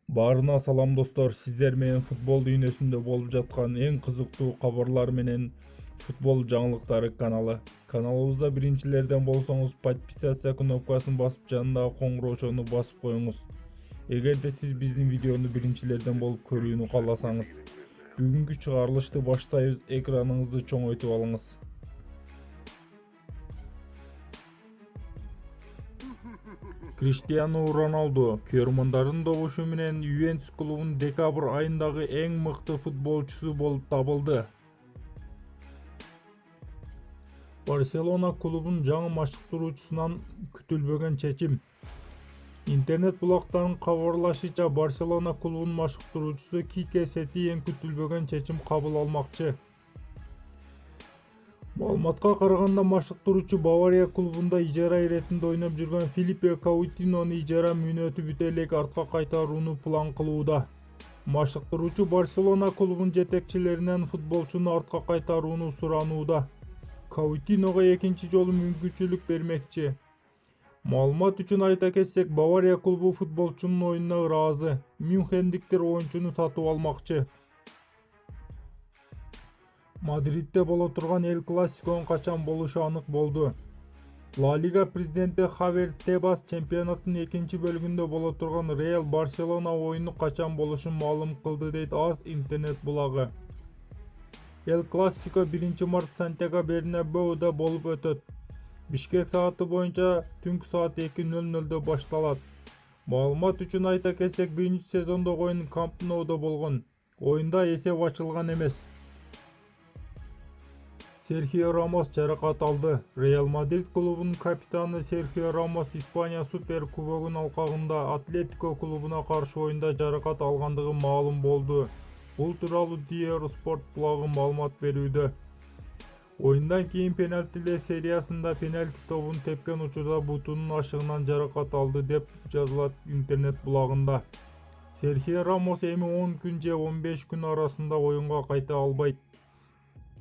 Баарына салам достор, сиздер менен футбол дүйнөсүндө болуп жаткан эң кызыктуу кабарлар менен футбол жаңылыктары каналы. Каналыбызда биринчилерден болсоңуз подписация кнопкасын басып жанындагы коңгуроочону басып коюңуз. Эгерде сиз биздин видеону биринчилерден болуп көрүүнү кааласаңыз, бүгүнкү чыгарылышты баштайбыз. Экраныңызды чоңойтуп алыңыз. Криштиану Роналду көрөрмандардын добушу менен Ювентус клубунун декабрь айындагы эң мыкты футболчусу болуп табылды. Барселона клубунун жаңы машыктыруучусунан күтүлбөгөн чечим. Интернет булактарынын кабарлашыча, Барселона клубунун машыктыруучусу Кике Сетиен күтүлбөгөн чечим кабыл алмакчы. Маалыматка караганда, машыктыруучу Бавария клубунда ижара иретинде ойноп жүргөн Филиппе Каутинону ижара мүнөтү бүтө элек артка кайтарууну план кылууда. Машыктыруучу Барселона клубунун жетекчилеринен футболчуну артка кайтарууну суранууда. Каутиного экинчи жолу мүмкүнчүлүк бермекчи. Маалымат үчүн айта кетсек, Бавария клубу футболчунун оюнуна ыраазы. Мюнхендиктер оюнчуну сатып алмакчы. Мадридде боло турган Эл Классиконун качан болушу анык болду. Ла Лига президенти Хавьер Тебас чемпионаттын экинчи бөлүгүндө боло турган Реал Барселона оюну качан болушун маалым кылды, дейт АС интернет булагы. Эл Классико 1-март Сантьяго Бернабеуда болуп өтөт. Бишкек сааты боюнча түнкү саат 2:00 башталат. Маалымат үчүн айта кетсек, биринчи сезондогу оюн Камп Ноудо болгон. Оюнда эсеп ачылган эмес. Серхио Рамос жаракат алды. Реал Мадрид клубунун капитаны Серхио Рамос Испания Супер кубогунун алкагында Атлетико клубуна каршы оюнда жаракат алгандыгы маалым болду. Бул тууралуу Diario Sport булагы маалымат берүүдө. Оюндан кийин пенальтилер сериясында пенальти тобун тепкен учурда бутунун ашыгынан жаракат алды, деп жазылат интернет булагында. Серхио Рамос эми 10 күн же 15 күн арасында оюнга кайта албайт.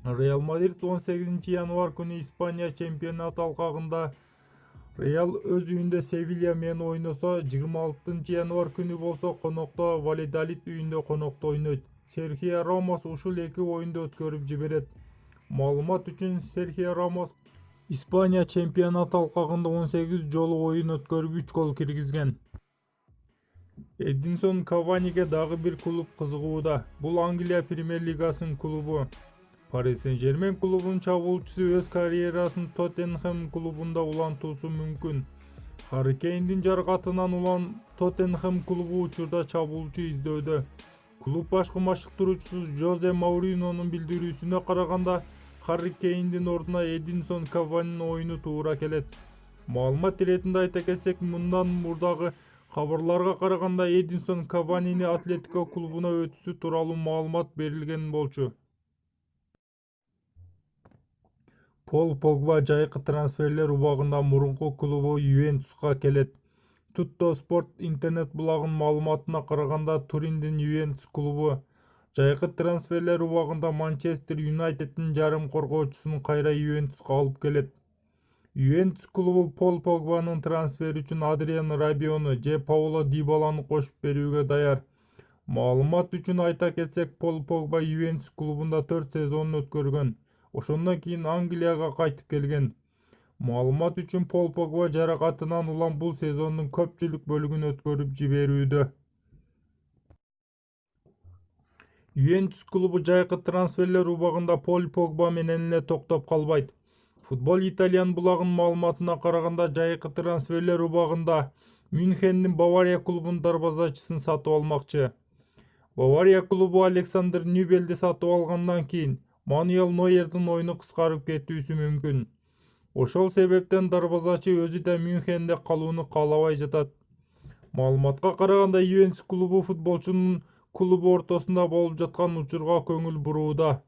Реал Мадрид 18 январь күнү Испания чемпионат алкагында Реал өз үйүндө Севилья менен ойносо, 26 январь күнү болсо конокто Валладолид үйүндө конокто ойнойт. Серхио Рамос ушул эки оюнду өткөрүп жиберет. Маалымат үчүн Серхио Рамос Испания чемпионат алкагында 18 жолу оюн өткөрүп 3 гол киргизген. Эдинсон Каваниге дагы бир клуб кызыгууда. Бул Англия премьер лигасынын клубу. Paris Saint-Germain клубунун чабуулчусу өз карьерасын Тоттенхэм клубунда улантуусу мүмкүн. Харри Кейндин жаракатынан улам Тоттенхэм клубу учурда чабуулчу издөдө. Клуб башкы машыктыруучусу Жозе Мауринонун билдирүүсүнө караганда, Харри Кейндин ордуна Эдинсон Каванинин оюну туура келет. Маалымат иретинде айта кетсек, мындан мурдагы кабарларга караганда, Эдинсон Каванини Атлетико клубуна өтүүсү тууралуу маалымат берилген болчу. Пол Погба жайкы трансферлер убагында мурунку клубу Ювентуска келет. Tutto Sport интернет булагынын маалыматына караганда, Туриндин Ювентус клубу жайкы трансферлер убагында Манчестер Юнайтеддин жарым коргоочусун кайра Ювентуска алып келет. Ювентус клубу Пол Погбанын трансфери үчүн Адриан Рабиону же Пауло Дибаланы кошуп берүүгө даяр. Маалымат үчүн айта кетсек, Пол Погба Ювентус клубунда 4 сезонун өткөргөн. Ошондон кийин Англияга кайтып келген. Маалымат үчүн Пол Погба жаракатынан улам бул сезондун көпчүлүк бөлүгүн өткөрүп жиберүүдө. Ювентус клубу жайкы трансферлер убагында Пол Погба менен эле токтоп калбайт. Футбол Италиан булагынын маалыматына караганда, жайкы трансферлер убагында Мюнхендин Бавария клубунун дарбазачысын сатып алмакчы. Бавария клубу Александр Нюбелди сатып алгандан кийин Мануэл Нойердин оюну кыскарып кетүүсү мүмкүн. Ошол себептен дарбазачы өзү да Мюнхенде калууну каалабай жатат. Маалыматка караганда, Ювентус клубу футболчунун клубу ортосунда болуп жаткан учурга көңүл бурууда.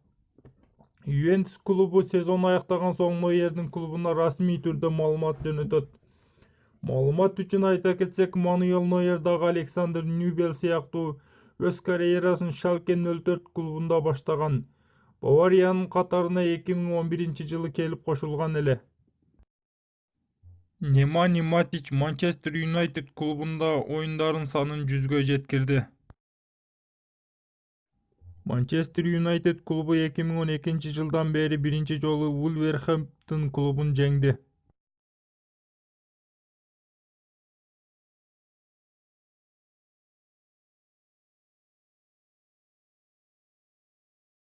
Ювентус клубу сезон аяктаган соң Нойердин клубуна расмий түрдө маалымат жөнөтөт. Маалымат үчүн айта кетсек, Мануэл Нойер дагы Александр Нюбел сыяктуу өз карьерасын Шальке 04 клубунда баштаган. Бавариянын катарына 2011 жылы келип кошулган эле. Неманья Матич Манчестер Юнайтед клубында ойындарын санын 100-ге жеткирди. Манчестер Юнайтед клубу 2012 жылдан бери биринчи жолу Вулверхэмптон клубун жеңди.